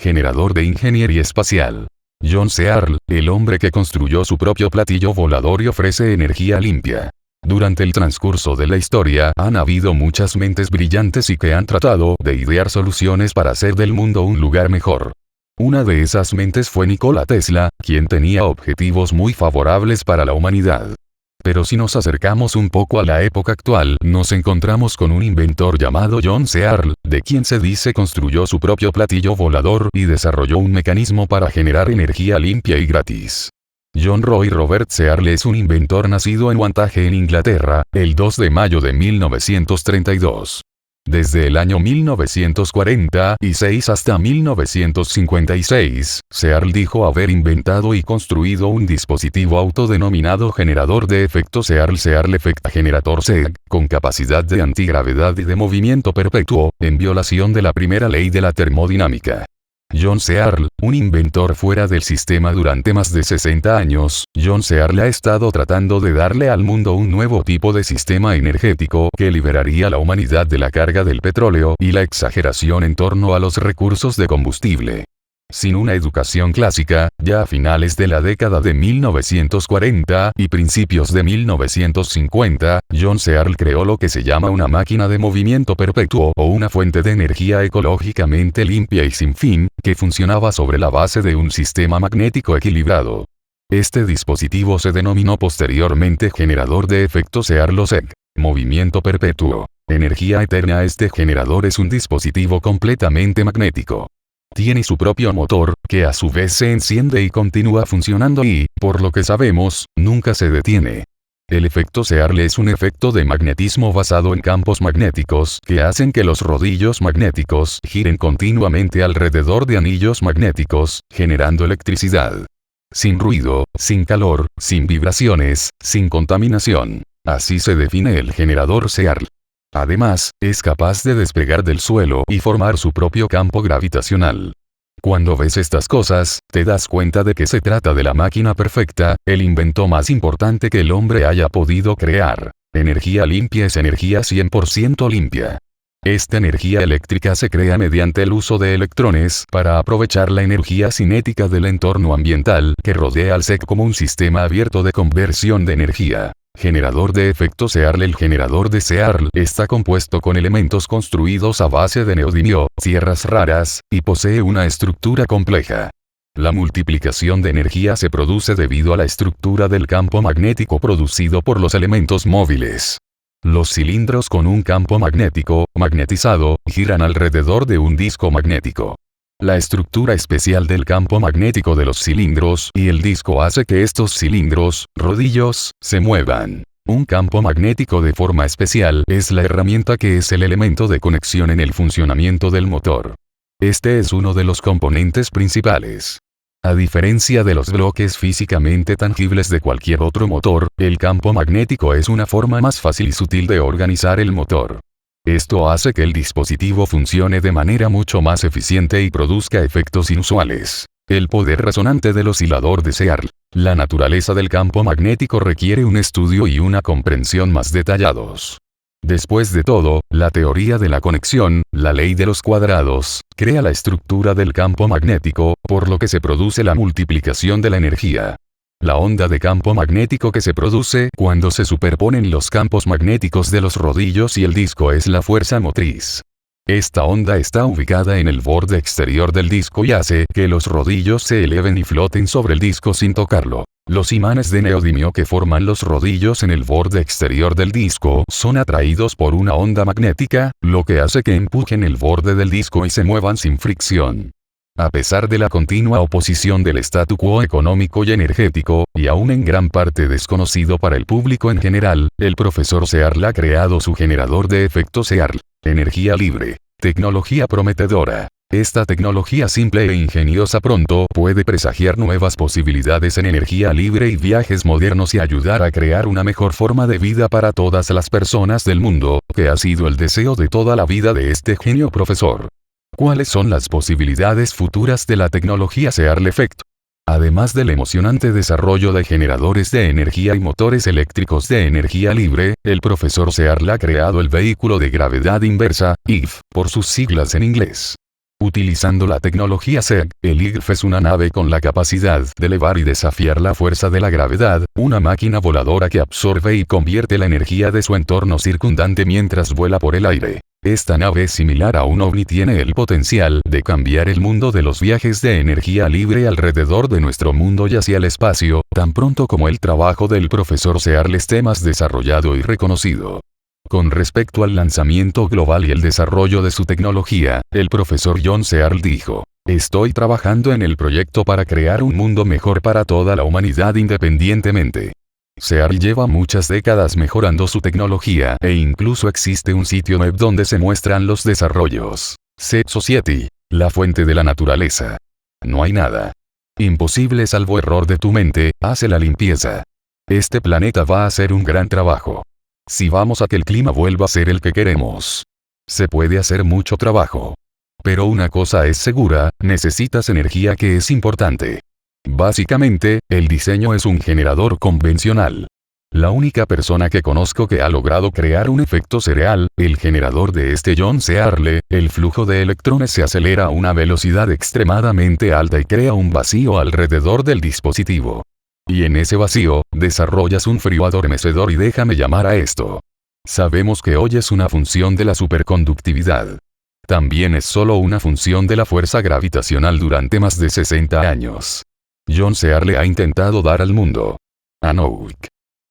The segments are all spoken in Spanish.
generador de ingeniería espacial. John Searle, el hombre que construyó su propio platillo volador y ofrece energía limpia. Durante el transcurso de la historia han habido muchas mentes brillantes y que han tratado de idear soluciones para hacer del mundo un lugar mejor. Una de esas mentes fue Nikola Tesla, quien tenía objetivos muy favorables para la humanidad. Pero si nos acercamos un poco a la época actual, nos encontramos con un inventor llamado John Searle, de quien se dice construyó su propio platillo volador y desarrolló un mecanismo para generar energía limpia y gratis. John Roy Robert Searle es un inventor nacido en Wantage en Inglaterra, el 2 de mayo de 1932. Desde el año 1946 hasta 1956, Searle dijo haber inventado y construido un dispositivo autodenominado generador de efecto Searle Effect Generator SEG, con capacidad de antigravedad y de movimiento perpetuo, en violación de la primera ley de la termodinámica. John Searle, un inventor fuera del sistema durante más de 60 años, John Searle ha estado tratando de darle al mundo un nuevo tipo de sistema energético que liberaría a la humanidad de la carga del petróleo y la exageración en torno a los recursos de combustible. Sin una educación clásica, ya a finales de la década de 1940 y principios de 1950, John Searle creó lo que se llama una máquina de movimiento perpetuo o una fuente de energía ecológicamente limpia y sin fin, que funcionaba sobre la base de un sistema magnético equilibrado. Este dispositivo se denominó posteriormente generador de efecto Searle SEG, movimiento perpetuo, energía eterna. Este generador es un dispositivo completamente magnético. Tiene su propio motor, que a su vez se enciende y continúa funcionando y, por lo que sabemos, nunca se detiene. El efecto Searle es un efecto de magnetismo basado en campos magnéticos que hacen que los rodillos magnéticos giren continuamente alrededor de anillos magnéticos, generando electricidad. Sin ruido, sin calor, sin vibraciones, sin contaminación. Así se define el generador Searle. Además, es capaz de despegar del suelo y formar su propio campo gravitacional. Cuando ves estas cosas, te das cuenta de que se trata de la máquina perfecta, el invento más importante que el hombre haya podido crear. Energía limpia es energía 100% limpia. Esta energía eléctrica se crea mediante el uso de electrones para aprovechar la energía cinética del entorno ambiental que rodea al SEG como un sistema abierto de conversión de energía. Generador de efecto Searle. El generador de Searle está compuesto con elementos construidos a base de neodimio, tierras raras, y posee una estructura compleja. La multiplicación de energía se produce debido a la estructura del campo magnético producido por los elementos móviles. Los cilindros con un campo magnético, magnetizado, giran alrededor de un disco magnético. La estructura especial del campo magnético de los cilindros y el disco hace que estos cilindros, rodillos, se muevan. Un campo magnético de forma especial es la herramienta que es el elemento de conexión en el funcionamiento del motor. Este es uno de los componentes principales. A diferencia de los bloques físicamente tangibles de cualquier otro motor, el campo magnético es una forma más fácil y sutil de organizar el motor. Esto hace que el dispositivo funcione de manera mucho más eficiente y produzca efectos inusuales. El poder resonante del oscilador de Searle. La naturaleza del campo magnético requiere un estudio y una comprensión más detallados. Después de todo, la teoría de la conexión, la ley de los cuadrados, crea la estructura del campo magnético, por lo que se produce la multiplicación de la energía. La onda de campo magnético que se produce cuando se superponen los campos magnéticos de los rodillos y el disco es la fuerza motriz. Esta onda está ubicada en el borde exterior del disco y hace que los rodillos se eleven y floten sobre el disco sin tocarlo. Los imanes de neodimio que forman los rodillos en el borde exterior del disco son atraídos por una onda magnética, lo que hace que empujen el borde del disco y se muevan sin fricción. A pesar de la continua oposición del statu quo económico y energético, y aún en gran parte desconocido para el público en general, el profesor Searle ha creado su generador de efecto Searle. Energía libre. Tecnología prometedora. Esta tecnología simple e ingeniosa pronto puede presagiar nuevas posibilidades en energía libre y viajes modernos y ayudar a crear una mejor forma de vida para todas las personas del mundo, que ha sido el deseo de toda la vida de este genio profesor. ¿Cuáles son las posibilidades futuras de la tecnología Searle Effect? Además del emocionante desarrollo de generadores de energía y motores eléctricos de energía libre, el profesor Searle ha creado el vehículo de gravedad inversa, IF, por sus siglas en inglés. Utilizando la tecnología SEG, el IGF es una nave con la capacidad de elevar y desafiar la fuerza de la gravedad, una máquina voladora que absorbe y convierte la energía de su entorno circundante mientras vuela por el aire. Esta nave es similar a un ovni, tiene el potencial de cambiar el mundo de los viajes de energía libre alrededor de nuestro mundo y hacia el espacio, tan pronto como el trabajo del profesor Searle esté más desarrollado y reconocido. Con respecto al lanzamiento global y el desarrollo de su tecnología, el profesor John Searle dijo: "Estoy trabajando en el proyecto para crear un mundo mejor para toda la humanidad independientemente". Searle lleva muchas décadas mejorando su tecnología e incluso existe un sitio web donde se muestran los desarrollos. Set Society, la fuente de la naturaleza. No hay nada imposible salvo error de tu mente, hace la limpieza. Este planeta va a hacer un gran trabajo. Si vamos a que el clima vuelva a ser el que queremos, se puede hacer mucho trabajo. Pero una cosa es segura, necesitas energía, que es importante. Básicamente, el diseño es un generador convencional. La única persona que conozco que ha logrado crear un efecto cereal, el generador de este John Searle, el flujo de electrones se acelera a una velocidad extremadamente alta y crea un vacío alrededor del dispositivo. Y en ese vacío, desarrollas un frío adormecedor, y déjame llamar a esto. Sabemos que hoy es una función de la superconductividad. También es solo una función de la fuerza gravitacional durante más de 60 años. John Searle ha intentado dar al mundo Anouk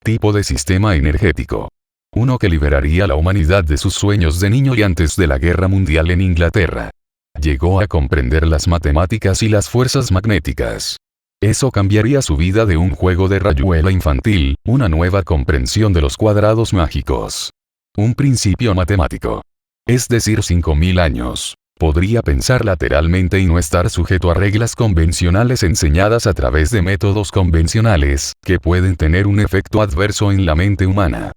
tipo de sistema energético. Uno que liberaría a la humanidad de sus sueños de niño y antes de la Guerra Mundial en Inglaterra. Llegó a comprender las matemáticas y las fuerzas magnéticas. Eso cambiaría su vida de un juego de rayuela infantil, una nueva comprensión de los cuadrados mágicos. Un principio matemático. Es decir, 5000 años. Podría pensar lateralmente y no estar sujeto a reglas convencionales enseñadas a través de métodos convencionales, que pueden tener un efecto adverso en la mente humana.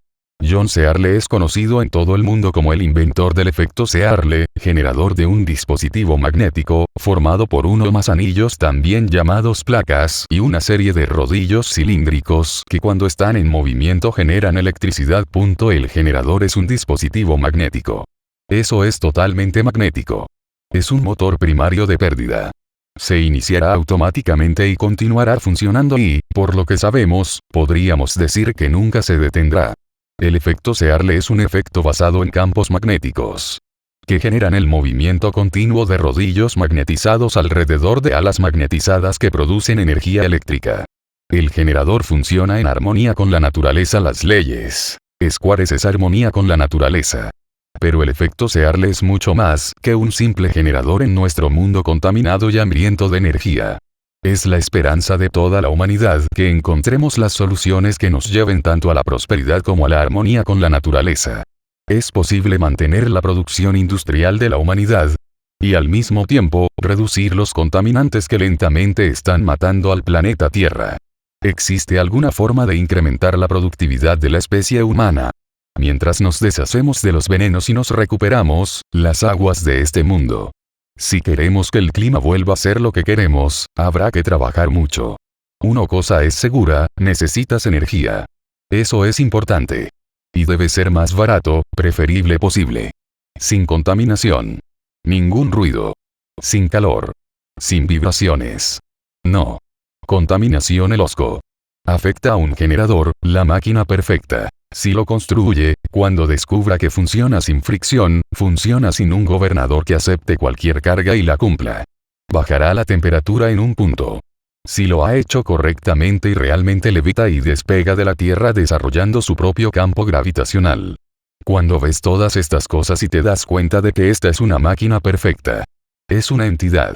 John Searle es conocido en todo el mundo como el inventor del efecto Searle, generador de un dispositivo magnético, formado por uno o más anillos también llamados placas y una serie de rodillos cilíndricos que cuando están en movimiento generan electricidad. El generador es un dispositivo magnético. Eso es totalmente magnético. Es un motor primario de pérdida. Se iniciará automáticamente y continuará funcionando y, por lo que sabemos, podríamos decir que nunca se detendrá. El efecto Searle es un efecto basado en campos magnéticos, que generan el movimiento continuo de rodillos magnetizados alrededor de alas magnetizadas que producen energía eléctrica. El generador funciona en armonía con la naturaleza. Las leyes Squares es armonía con la naturaleza. Pero el efecto Searle es mucho más que un simple generador en nuestro mundo contaminado y hambriento de energía. Es la esperanza de toda la humanidad que encontremos las soluciones que nos lleven tanto a la prosperidad como a la armonía con la naturaleza. Es posible mantener la producción industrial de la humanidad y al mismo tiempo reducir los contaminantes que lentamente están matando al planeta Tierra. ¿Existe alguna forma de incrementar la productividad de la especie humana? Mientras nos deshacemos de los venenos y nos recuperamos las aguas de este mundo. Si queremos que el clima vuelva a ser lo que queremos, habrá que trabajar mucho. Una cosa es segura, necesitas energía. Eso es importante. Y debe ser más barato, preferible posible. Sin contaminación. Ningún ruido. Sin calor. Sin vibraciones. No. Contaminación. El osco afecta a un generador, la máquina perfecta. Si lo construye, cuando descubra que funciona sin fricción, funciona sin un gobernador que acepte cualquier carga y la cumpla. Bajará la temperatura en un punto. Si lo ha hecho correctamente y realmente levita y despega de la Tierra desarrollando su propio campo gravitacional. Cuando ves todas estas cosas y te das cuenta de que esta es una máquina perfecta. Es una entidad.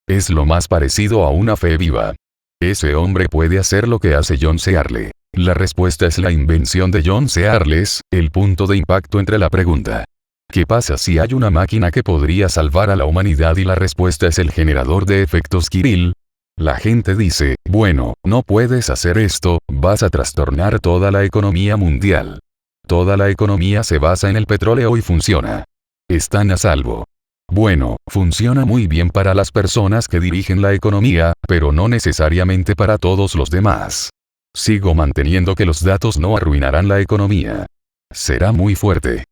Es lo más parecido a una fe viva. Ese hombre puede hacer lo que hace John Searle. La respuesta es la invención de John Searle, el punto de impacto entre la pregunta. ¿Qué pasa si hay una máquina que podría salvar a la humanidad? Y la respuesta es el generador de efectos Kiril. La gente dice, bueno, no puedes hacer esto, vas a trastornar toda la economía mundial. Toda la economía se basa en el petróleo y funciona. Están a salvo. Bueno, funciona muy bien para las personas que dirigen la economía, pero no necesariamente para todos los demás. Sigo manteniendo que los datos no arruinarán la economía. Será muy fuerte.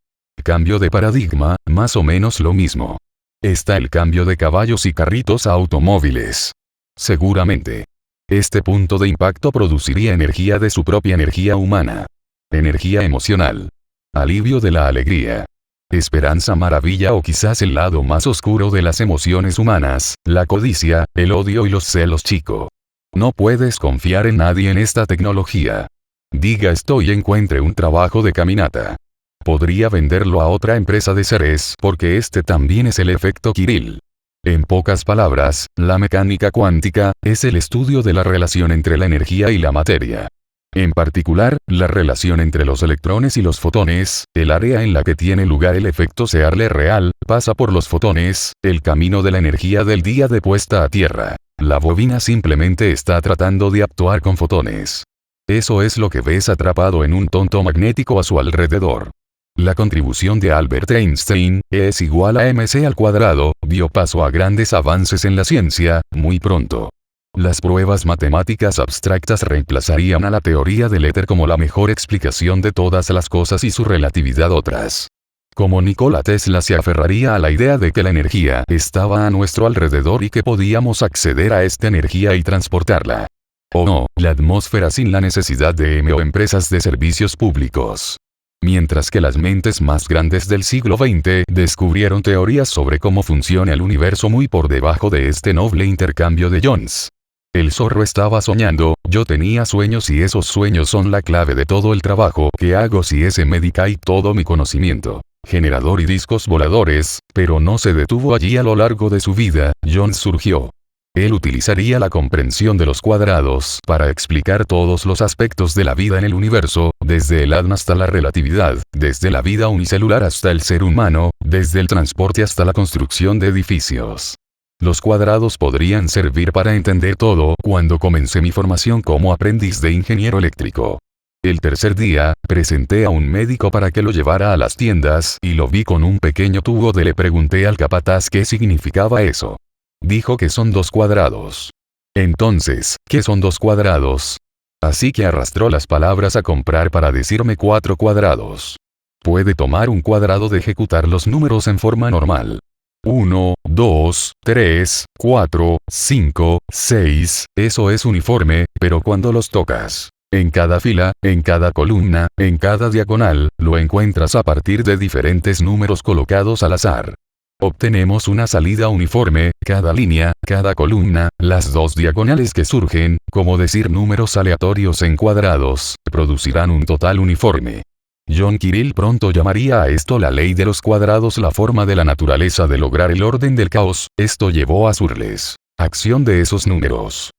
Cambio de paradigma, más o menos lo mismo. Está el cambio de caballos y carritos a automóviles. Seguramente. Este punto de impacto produciría energía de su propia energía humana. Energía emocional. Alivio de la alegría. Esperanza, maravilla o quizás el lado más oscuro de las emociones humanas, la codicia, el odio y los celos, chico. No puedes confiar en nadie en esta tecnología. Diga esto y encuentre un trabajo de caminata. Podría venderlo a otra empresa de seres porque este también es el efecto Kirill. En pocas palabras, la mecánica cuántica es el estudio de la relación entre la energía y la materia. En particular, la relación entre los electrones y los fotones, el área en la que tiene lugar el efecto Searle real, pasa por los fotones, el camino de la energía del día de puesta a tierra. La bobina simplemente está tratando de actuar con fotones. Eso es lo que ves atrapado en un tonto magnético a su alrededor. La contribución de Albert Einstein, E es igual a mc², dio paso a grandes avances en la ciencia, muy pronto. Las pruebas matemáticas abstractas reemplazarían a la teoría del éter como la mejor explicación de todas las cosas y su relatividad otras. Como Nikola Tesla se aferraría a la idea de que la energía estaba a nuestro alrededor y que podíamos acceder a esta energía y transportarla. O no, la atmósfera sin la necesidad de o empresas de servicios públicos. Mientras que las mentes más grandes del siglo XX descubrieron teorías sobre cómo funciona el universo muy por debajo de este noble intercambio de Jones. El zorro estaba soñando, yo tenía sueños y esos sueños son la clave de todo el trabajo que hago si ese medica y todo mi conocimiento. Generador y discos voladores, pero no se detuvo allí a lo largo de su vida, Jones surgió. Él utilizaría la comprensión de los cuadrados para explicar todos los aspectos de la vida en el universo, desde el ADN hasta la relatividad, desde la vida unicelular hasta el ser humano, desde el transporte hasta la construcción de edificios. Los cuadrados podrían servir para entender todo cuando comencé mi formación como aprendiz de ingeniero eléctrico. El tercer día, presenté a un médico para que lo llevara a las tiendas y lo vi con un pequeño tubo le pregunté al capataz qué significaba eso. Dijo que son 2 cuadrados. Entonces, ¿qué son 2 cuadrados? Así que arrastró las palabras a comprar para decirme 4 cuadrados. Puede tomar un cuadrado de ejecutar los números en forma normal. 1, 2, 3, 4, 5, 6, eso es uniforme, pero cuando los tocas, en cada fila, en cada columna, en cada diagonal, lo encuentras a partir de diferentes números colocados al azar. Obtenemos una salida uniforme, cada línea, cada columna, las 2 diagonales que surgen, como decir números aleatorios en cuadrados, producirán un total uniforme. John Kirill pronto llamaría a esto la ley de los cuadrados, la forma de la naturaleza de lograr el orden del caos. Esto llevó a Searle. Acción de esos números.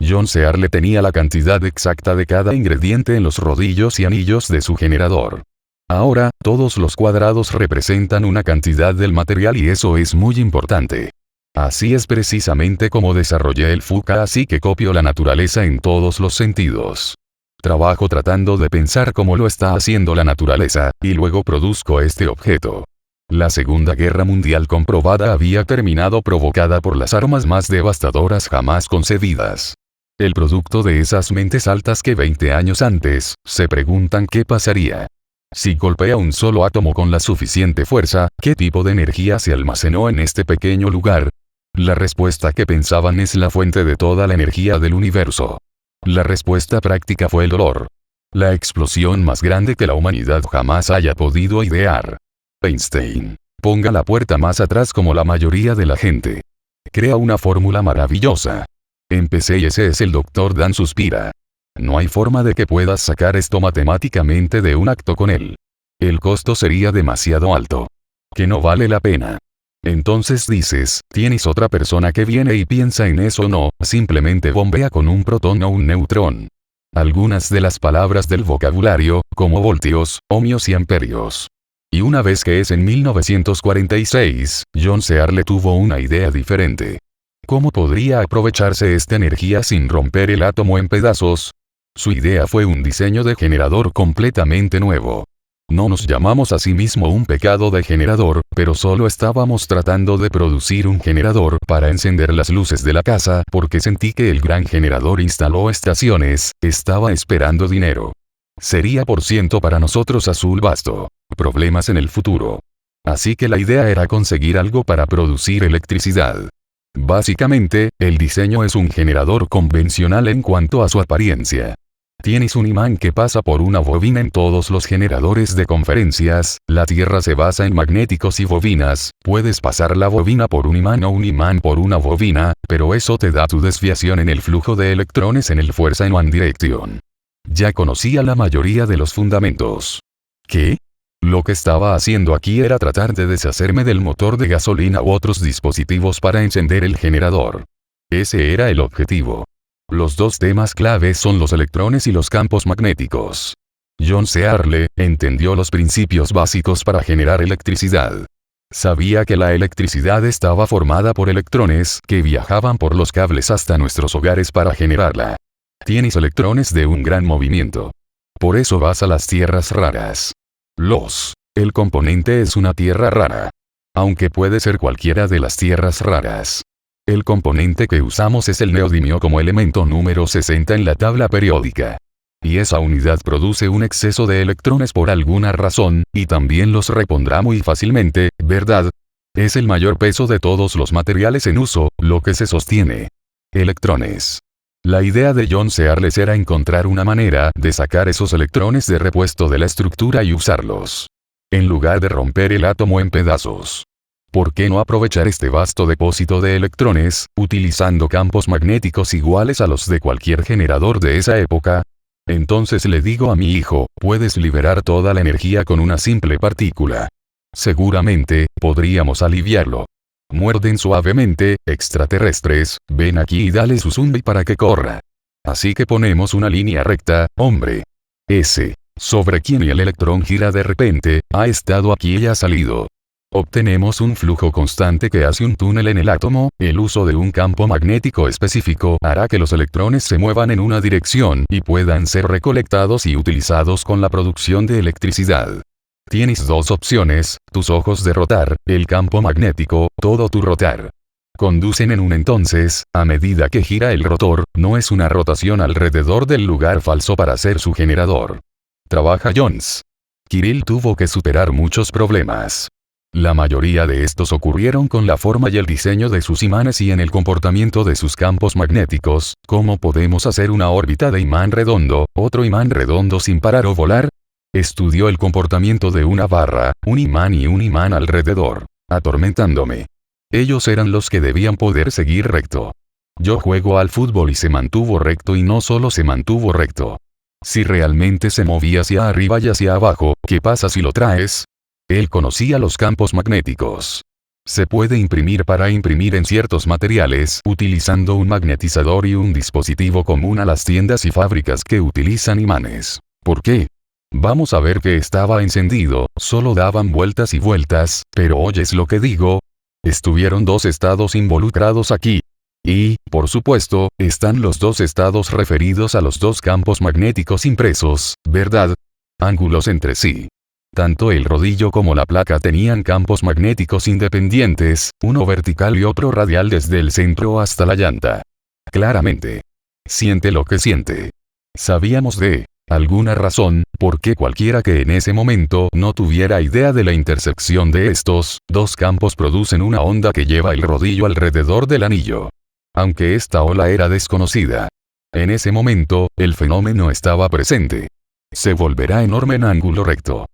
John Searle tenía la cantidad exacta de cada ingrediente en los rodillos y anillos de su generador. Ahora, todos los cuadrados representan una cantidad del material y eso es muy importante. Así es precisamente como desarrollé el FUCA, así que copio la naturaleza en todos los sentidos. Trabajo tratando de pensar cómo lo está haciendo la naturaleza, y luego produzco este objeto. La Segunda Guerra Mundial comprobada había terminado provocada por las armas más devastadoras jamás concebidas. El producto de esas mentes altas que 20 años antes, se preguntan qué pasaría. Si golpea un solo átomo con la suficiente fuerza, ¿qué tipo de energía se almacenó en este pequeño lugar? La respuesta que pensaban es la fuente de toda la energía del universo. La respuesta práctica fue el dolor. La explosión más grande que la humanidad jamás haya podido idear. Einstein. Ponga la puerta más atrás como la mayoría de la gente. Crea una fórmula maravillosa. Empecé y ese es el Dr. Dan suspira. No hay forma de que puedas sacar esto matemáticamente de un acto con él. El costo sería demasiado alto. Que no vale la pena. Entonces dices, tienes otra persona que viene y piensa en eso. No, simplemente bombea con un protón o un neutrón. Algunas de las palabras del vocabulario, como voltios, ohmios y amperios. Y una vez que es en 1946, John Searle tuvo una idea diferente. ¿Cómo podría aprovecharse esta energía sin romper el átomo en pedazos? Su idea fue un diseño de generador completamente nuevo. No nos llamamos a sí mismo un pecado de generador, pero solo estábamos tratando de producir un generador para encender las luces de la casa porque sentí que el gran generador instaló estaciones, estaba esperando dinero. Sería por ciento para nosotros azul basto. Problemas en el futuro. Así que la idea era conseguir algo para producir electricidad. Básicamente, el diseño es un generador convencional en cuanto a su apariencia. Tienes un imán que pasa por una bobina. En todos los generadores de conferencias, la Tierra se basa en magnéticos y bobinas. Puedes pasar la bobina por un imán o un imán por una bobina, pero eso te da tu desviación en el flujo de electrones en el fuerza en one direction. Ya conocía la mayoría de los fundamentos. ¿Qué? Lo que estaba haciendo aquí era tratar de deshacerme del motor de gasolina u otros dispositivos para encender el generador. Ese era el objetivo. Los dos temas claves son los electrones y los campos magnéticos. John Searle entendió los principios básicos para generar electricidad. Sabía que la electricidad estaba formada por electrones que viajaban por los cables hasta nuestros hogares para generarla. Tienes electrones de un gran movimiento. Por eso vas a las tierras raras. El componente es una tierra rara. Aunque puede ser cualquiera de las tierras raras. El componente que usamos es el neodimio como elemento número 60 en la tabla periódica. Y esa unidad produce un exceso de electrones por alguna razón, y también los repondrá muy fácilmente, ¿verdad? Es el mayor peso de todos los materiales en uso, lo que se sostiene. Electrones. La idea de John Searle era encontrar una manera de sacar esos electrones de repuesto de la estructura y usarlos. En lugar de romper el átomo en pedazos. ¿Por qué no aprovechar este vasto depósito de electrones, utilizando campos magnéticos iguales a los de cualquier generador de esa época? Entonces le digo a mi hijo, puedes liberar toda la energía con una simple partícula. Seguramente, podríamos aliviarlo. Muerden suavemente, extraterrestres, ven aquí y dale su zumbi para que corra. Así que ponemos una línea recta, hombre. Sobre quien el electrón gira de repente, ha estado aquí y ha salido. Obtenemos un flujo constante que hace un túnel en el átomo. El uso de un campo magnético específico hará que los electrones se muevan en una dirección y puedan ser recolectados y utilizados con la producción de electricidad. Tienes dos opciones, tus ojos de rotar, el campo magnético, todo tu rotar. Conducen en un entonces, a medida que gira el rotor, no es una rotación alrededor del lugar falso para ser su generador. Trabaja Jones. Kirill tuvo que superar muchos problemas. La mayoría de estos ocurrieron con la forma y el diseño de sus imanes y en el comportamiento de sus campos magnéticos. ¿Cómo podemos hacer una órbita de imán redondo, otro imán redondo sin parar o volar? Estudió el comportamiento de una barra, un imán y un imán alrededor, atormentándome. Ellos eran los que debían poder seguir recto. Yo juego al fútbol y se mantuvo recto y no solo se mantuvo recto. Si realmente se movía hacia arriba y hacia abajo, ¿qué pasa si lo traes? Él conocía los campos magnéticos. Se puede imprimir para imprimir en ciertos materiales utilizando un magnetizador y un dispositivo común a las tiendas y fábricas que utilizan imanes. ¿Por qué? Vamos a ver que estaba encendido, solo daban vueltas y vueltas, pero ¿oyes lo que digo? Estuvieron dos estados involucrados aquí. Y, por supuesto, están los dos estados referidos a los dos campos magnéticos impresos, ¿verdad? Ángulos entre sí. Tanto el rodillo como la placa tenían campos magnéticos independientes, uno vertical y otro radial desde el centro hasta la llanta. Claramente. Siente lo que siente. Sabíamos de alguna razón, por qué cualquiera que en ese momento no tuviera idea de la intersección de estos dos campos producen una onda que lleva el rodillo alrededor del anillo. Aunque esta ola era desconocida. En ese momento, el fenómeno estaba presente. Se volverá enorme en ángulo recto.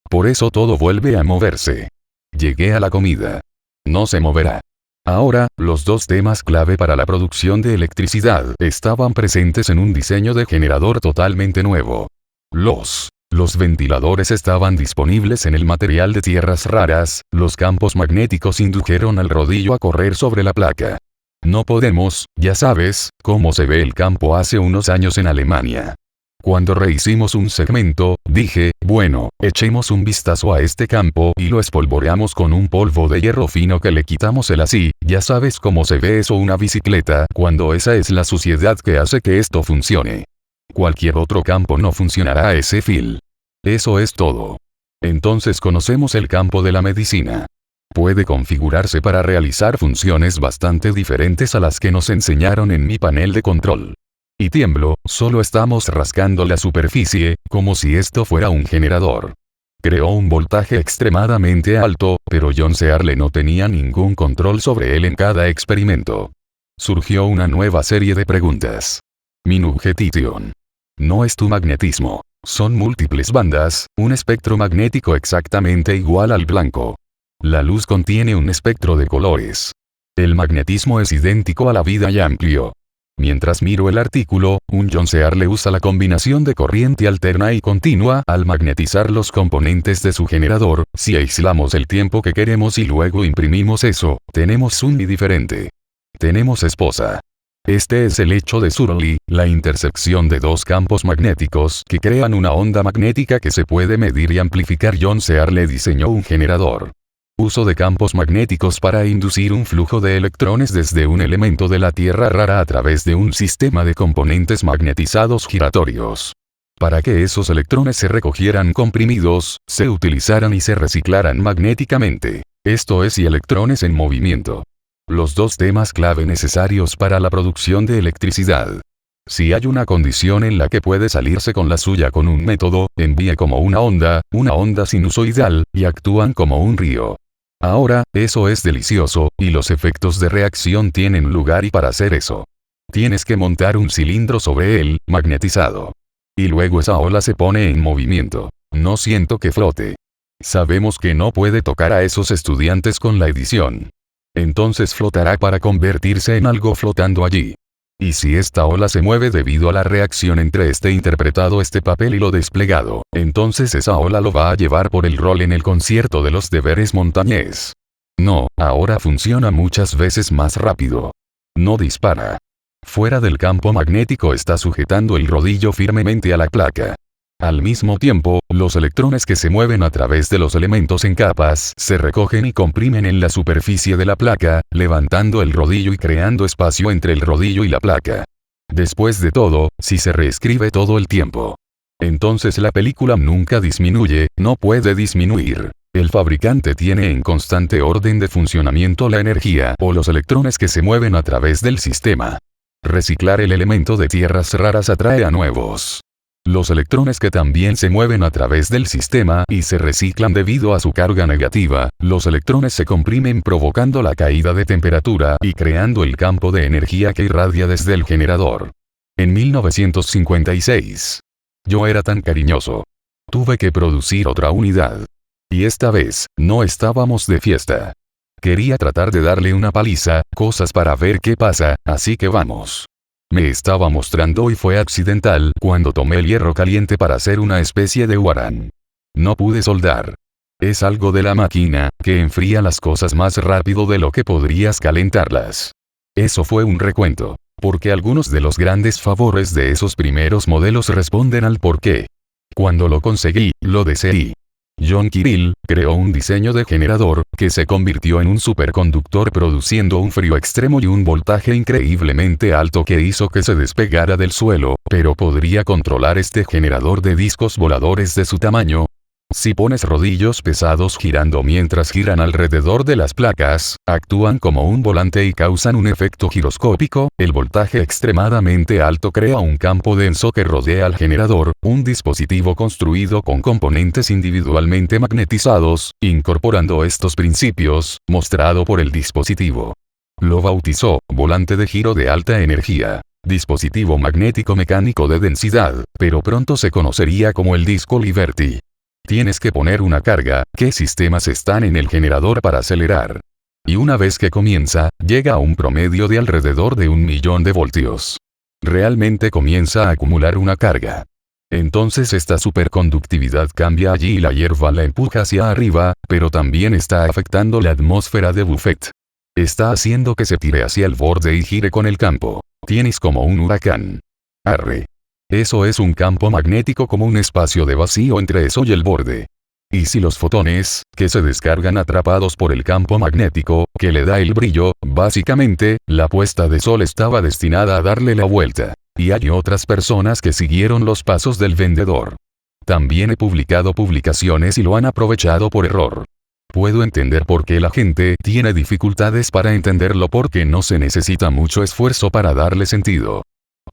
Por eso todo vuelve a moverse. Llegué a la comida. No se moverá. Ahora, los dos temas clave para la producción de electricidad estaban presentes en un diseño de generador totalmente nuevo. Los ventiladores estaban disponibles en el material de tierras raras, los campos magnéticos indujeron al rodillo a correr sobre la placa. No podemos, ya sabes, cómo se ve el campo hace unos años en Alemania. Cuando rehicimos un segmento, dije, bueno, echemos un vistazo a este campo y lo espolvoreamos con un polvo de hierro fino que le quitamos el así, ya sabes cómo se ve eso una bicicleta, cuando esa es la suciedad que hace que esto funcione. Cualquier otro campo no funcionará a ese fil. Eso es todo. Entonces conocemos el campo de la medicina. Puede configurarse para realizar funciones bastante diferentes a las que nos enseñaron en mi panel de control. Y tiemblo, solo estamos rascando la superficie, como si esto fuera un generador. Creó un voltaje extremadamente alto, pero John Searle no tenía ningún control sobre él en cada experimento. Surgió una nueva serie de preguntas. Minugetition. No es tu magnetismo. Son múltiples bandas, un espectro magnético exactamente igual al blanco. La luz contiene un espectro de colores. El magnetismo es idéntico a la vida y amplio. Mientras miro el artículo, un John Searle usa la combinación de corriente alterna y continua al magnetizar los componentes de su generador. Si aislamos el tiempo que queremos y luego imprimimos eso, tenemos un I diferente. Tenemos esposa. Este es el hecho de Surley, la intersección de dos campos magnéticos que crean una onda magnética que se puede medir y amplificar. John Searle diseñó un generador. Uso de campos magnéticos para inducir un flujo de electrones desde un elemento de la Tierra rara a través de un sistema de componentes magnetizados giratorios. Para que esos electrones se recogieran comprimidos, se utilizaran y se reciclaran magnéticamente. Esto es, y electrones en movimiento. Los dos temas clave necesarios para la producción de electricidad. Si hay una condición en la que puede salirse con la suya con un método, envíe como una onda sinusoidal, y actúan como un río. Ahora, eso es delicioso, y los efectos de reacción tienen lugar, y para hacer eso, tienes que montar un cilindro sobre él, magnetizado. Y luego esa ola se pone en movimiento. No siento que flote. Sabemos que no puede tocar a esos estudiantes con la edición. Entonces flotará para convertirse en algo flotando allí. Y si esta ola se mueve debido a la reacción entre interpretado este papel y lo desplegado, entonces esa ola lo va a llevar por el rol en el concierto de los deberes montañés. No, ahora funciona muchas veces más rápido. No dispara. Fuera del campo magnético está sujetando el rodillo firmemente a la placa. Al mismo tiempo, los electrones que se mueven a través de los elementos en capas se recogen y comprimen en la superficie de la placa, levantando el rodillo y creando espacio entre el rodillo y la placa. Después de todo, si se reescribe todo el tiempo, entonces la película nunca disminuye, no puede disminuir. El fabricante tiene en constante orden de funcionamiento la energía o los electrones que se mueven a través del sistema. Reciclar el elemento de tierras raras atrae a nuevos. Los electrones que también se mueven a través del sistema y se reciclan debido a su carga negativa, los electrones se comprimen provocando la caída de temperatura y creando el campo de energía que irradia desde el generador. En 1956. Yo era tan cariñoso. Tuve que producir otra unidad. Y esta vez, no estábamos de fiesta. Quería tratar de darle una paliza, cosas para ver qué pasa, así que vamos. Me estaba mostrando y fue accidental cuando tomé el hierro caliente para hacer una especie de huarán. No pude soldar. Es algo de la máquina, que enfría las cosas más rápido de lo que podrías calentarlas. Eso fue un recuento. Porque algunos de los grandes favores de esos primeros modelos responden al porqué. Cuando lo conseguí, lo deseé. John Kirill creó un diseño de generador que se convirtió en un superconductor produciendo un frío extremo y un voltaje increíblemente alto que hizo que se despegara del suelo, pero podría controlar este generador de discos voladores de su tamaño. Si pones rodillos pesados girando mientras giran alrededor de las placas, actúan como un volante y causan un efecto giroscópico. El voltaje extremadamente alto crea un campo denso que rodea al generador, un dispositivo construido con componentes individualmente magnetizados, incorporando estos principios, mostrado por el dispositivo. Lo bautizó, volante de giro de alta energía. Dispositivo magnético mecánico de densidad, pero pronto se conocería como el disco Liberty. Tienes que poner una carga, qué sistemas están en el generador para acelerar. Y una vez que comienza, llega a un promedio de alrededor de 1.000.000 de voltios. Realmente comienza a acumular una carga. Entonces esta superconductividad cambia allí y la hierba la empuja hacia arriba, pero también está afectando la atmósfera de Buffett. Está haciendo que se tire hacia el borde y gire con el campo. Tienes como un huracán. Arre. Eso es un campo magnético como un espacio de vacío entre eso y el borde. Y si los fotones, que se descargan atrapados por el campo magnético, que le da el brillo, básicamente, la puesta de sol estaba destinada a darle la vuelta. Y hay otras personas que siguieron los pasos del vendedor. También he publicado publicaciones y lo han aprovechado por error. Puedo entender por qué la gente tiene dificultades para entenderlo porque no se necesita mucho esfuerzo para darle sentido.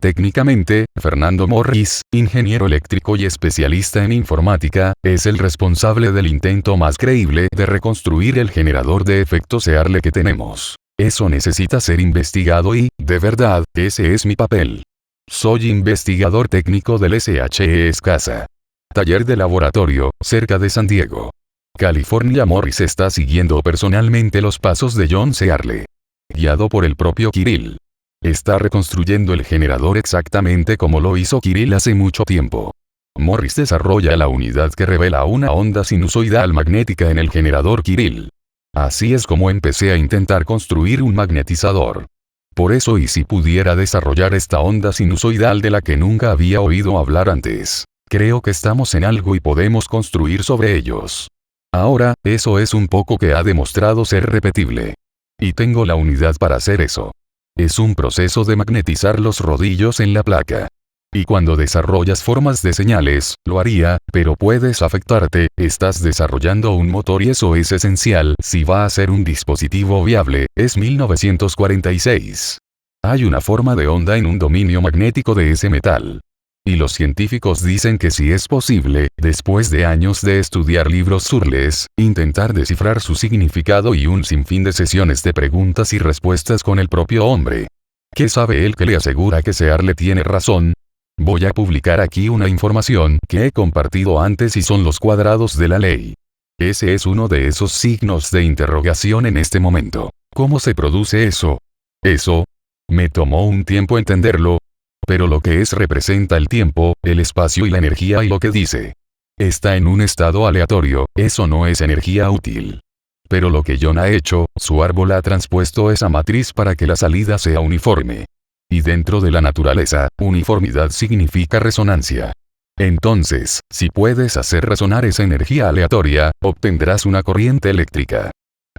Técnicamente, Fernando Morris, ingeniero eléctrico y especialista en informática, es el responsable del intento más creíble de reconstruir el generador de efecto Searle que tenemos. Eso necesita ser investigado y, de verdad, ese es mi papel. Soy investigador técnico del SHE Escasa. Taller de laboratorio, cerca de San Diego, California. Morris está siguiendo personalmente los pasos de John Searle, guiado por el propio Kirill. Está reconstruyendo el generador exactamente como lo hizo Kirill hace mucho tiempo. Morris desarrolla la unidad que revela una onda sinusoidal magnética en el generador Kirill. Así es como empecé a intentar construir un magnetizador. Por eso, y si pudiera desarrollar esta onda sinusoidal de la que nunca había oído hablar antes, creo que estamos en algo y podemos construir sobre ellos. Ahora, eso es un poco que ha demostrado ser repetible. Y tengo la unidad para hacer eso. Es un proceso de magnetizar los rodillos en la placa. Y cuando desarrollas formas de señales, lo haría, pero puedes afectarte, estás desarrollando un motor y eso es esencial si va a ser un dispositivo viable. Es 1946. Hay una forma de onda en un dominio magnético de ese metal. Y los científicos dicen que si es posible, después de años de estudiar libros surles, intentar descifrar su significado y un sinfín de sesiones de preguntas y respuestas con el propio hombre. ¿Qué sabe él que le asegura que Searle tiene razón? Voy a publicar aquí una información que he compartido antes y son los cuadrados de la ley. Ese es uno de esos signos de interrogación en este momento. ¿Cómo se produce eso? Eso. Me tomó un tiempo entenderlo. Pero lo que es representa el tiempo, el espacio y la energía y lo que dice. Está en un estado aleatorio, eso no es energía útil. Pero lo que John ha hecho, su árbol ha transpuesto esa matriz para que la salida sea uniforme. Y dentro de la naturaleza, uniformidad significa resonancia. Entonces, si puedes hacer resonar esa energía aleatoria, obtendrás una corriente eléctrica.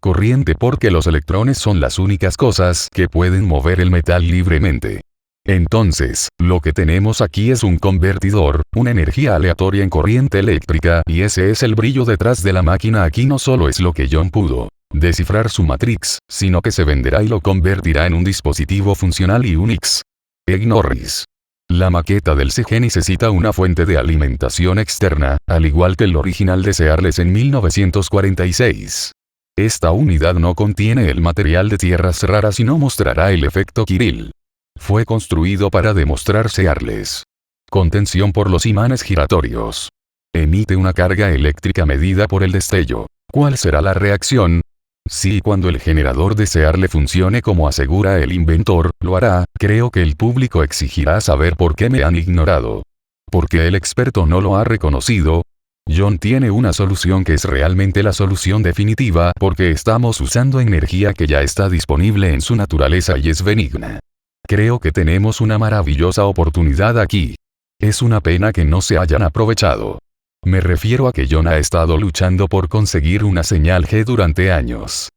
Corriente porque los electrones son las únicas cosas que pueden mover el metal libremente. Entonces, lo que tenemos aquí es un convertidor, una energía aleatoria en corriente eléctrica y ese es el brillo detrás de la máquina. Aquí no solo es lo que John pudo descifrar su matrix, sino que se venderá y lo convertirá en un dispositivo funcional y Unix. Norris. La maqueta del CG necesita una fuente de alimentación externa, al igual que el original de Searles en 1946. Esta unidad no contiene el material de tierras raras y no mostrará el efecto Kirill. Fue construido para demostrar Searles. Contención por los imanes giratorios. Emite una carga eléctrica medida por el destello. ¿Cuál será la reacción? Si cuando el generador de Searle funcione como asegura el inventor, lo hará, creo que el público exigirá saber por qué me han ignorado. ¿Por qué el experto no lo ha reconocido? John tiene una solución que es realmente la solución definitiva porque estamos usando energía que ya está disponible en su naturaleza y es benigna. Creo que tenemos una maravillosa oportunidad aquí. Es una pena que no se hayan aprovechado. Me refiero a que John ha estado luchando por conseguir una señal G durante años.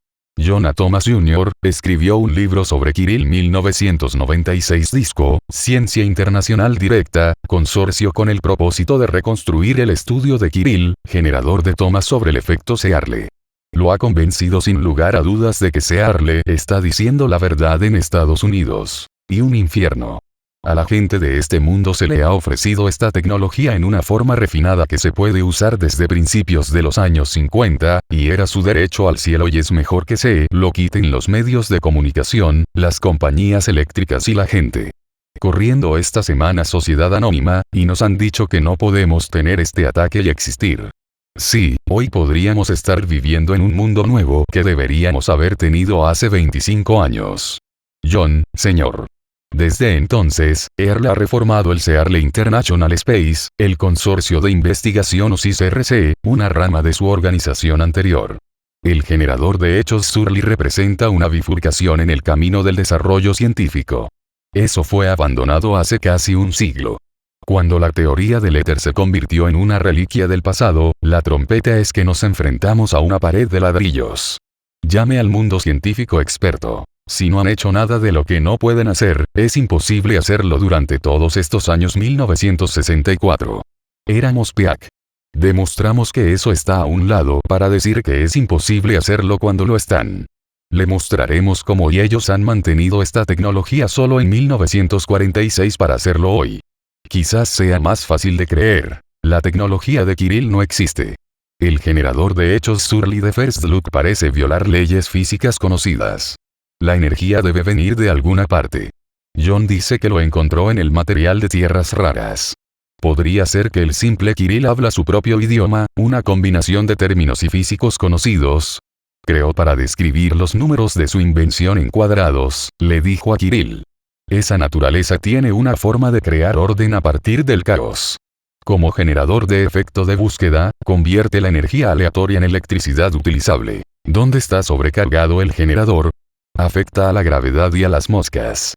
John A. Thomas Jr. escribió un libro sobre Kirill 1996 disco, Ciencia Internacional Directa, consorcio con el propósito de reconstruir el estudio de Kirill, generador de Thomas sobre el efecto Searle. Lo ha convencido sin lugar a dudas de que Searle está diciendo la verdad en Estados Unidos. Y un infierno. A la gente de este mundo se le ha ofrecido esta tecnología en una forma refinada que se puede usar desde principios de los años 50, y era su derecho al cielo y es mejor que se lo quiten los medios de comunicación, las compañías eléctricas y la gente. Corriendo esta semana Sociedad Anónima, y nos han dicho que no podemos tener este ataque y existir. Sí, hoy podríamos estar viviendo en un mundo nuevo que deberíamos haber tenido hace 25 años. John, señor. Desde entonces, Searle ha reformado el Searle International Space, el consorcio de investigación o CISRC, una rama de su organización anterior. El generador de hechos Searle representa una bifurcación en el camino del desarrollo científico. Eso fue abandonado hace casi un siglo. Cuando la teoría del éter se convirtió en una reliquia del pasado, la trompeta es que nos enfrentamos a una pared de ladrillos. Llame al mundo científico experto. Si no han hecho nada de lo que no pueden hacer, es imposible hacerlo durante todos estos años. 1964. Éramos PEAC. Demostramos que eso está a un lado para decir que es imposible hacerlo cuando lo están. Le mostraremos cómo ellos han mantenido esta tecnología solo en 1946 para hacerlo hoy. Quizás sea más fácil de creer. La tecnología de Kirill no existe. El generador de hechos Surly de First Look parece violar leyes físicas conocidas. La energía debe venir de alguna parte. John dice que lo encontró en el material de tierras raras. Podría ser que el simple Kirill habla su propio idioma, una combinación de términos y físicos conocidos. Creó para describir los números de su invención en cuadrados, le dijo a Kirill. Esa naturaleza tiene una forma de crear orden a partir del caos. Como generador de efecto de búsqueda, convierte la energía aleatoria en electricidad utilizable. ¿Dónde está sobrecargado el generador? Afecta a la gravedad y a las moscas.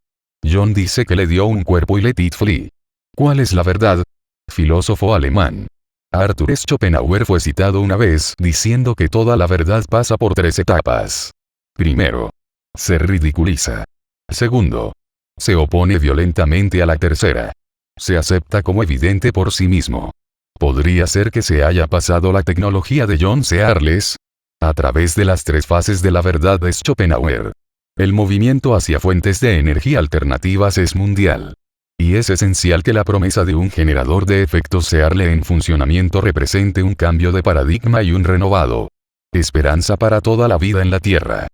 John dice que le dio un cuerpo y let it fly. ¿Cuál es la verdad? Filósofo alemán. Arthur Schopenhauer fue citado una vez diciendo que toda la verdad pasa por 3 etapas. Primero, se ridiculiza. Segundo, se opone violentamente a la tercera. Se acepta como evidente por sí mismo. ¿Podría ser que se haya pasado la tecnología de John Searles? A través de las 3 fases de la verdad de Schopenhauer. El movimiento hacia fuentes de energía alternativas es mundial. Y es esencial que la promesa de un generador de efectos Searle en funcionamiento represente un cambio de paradigma y un renovado esperanza para toda la vida en la Tierra.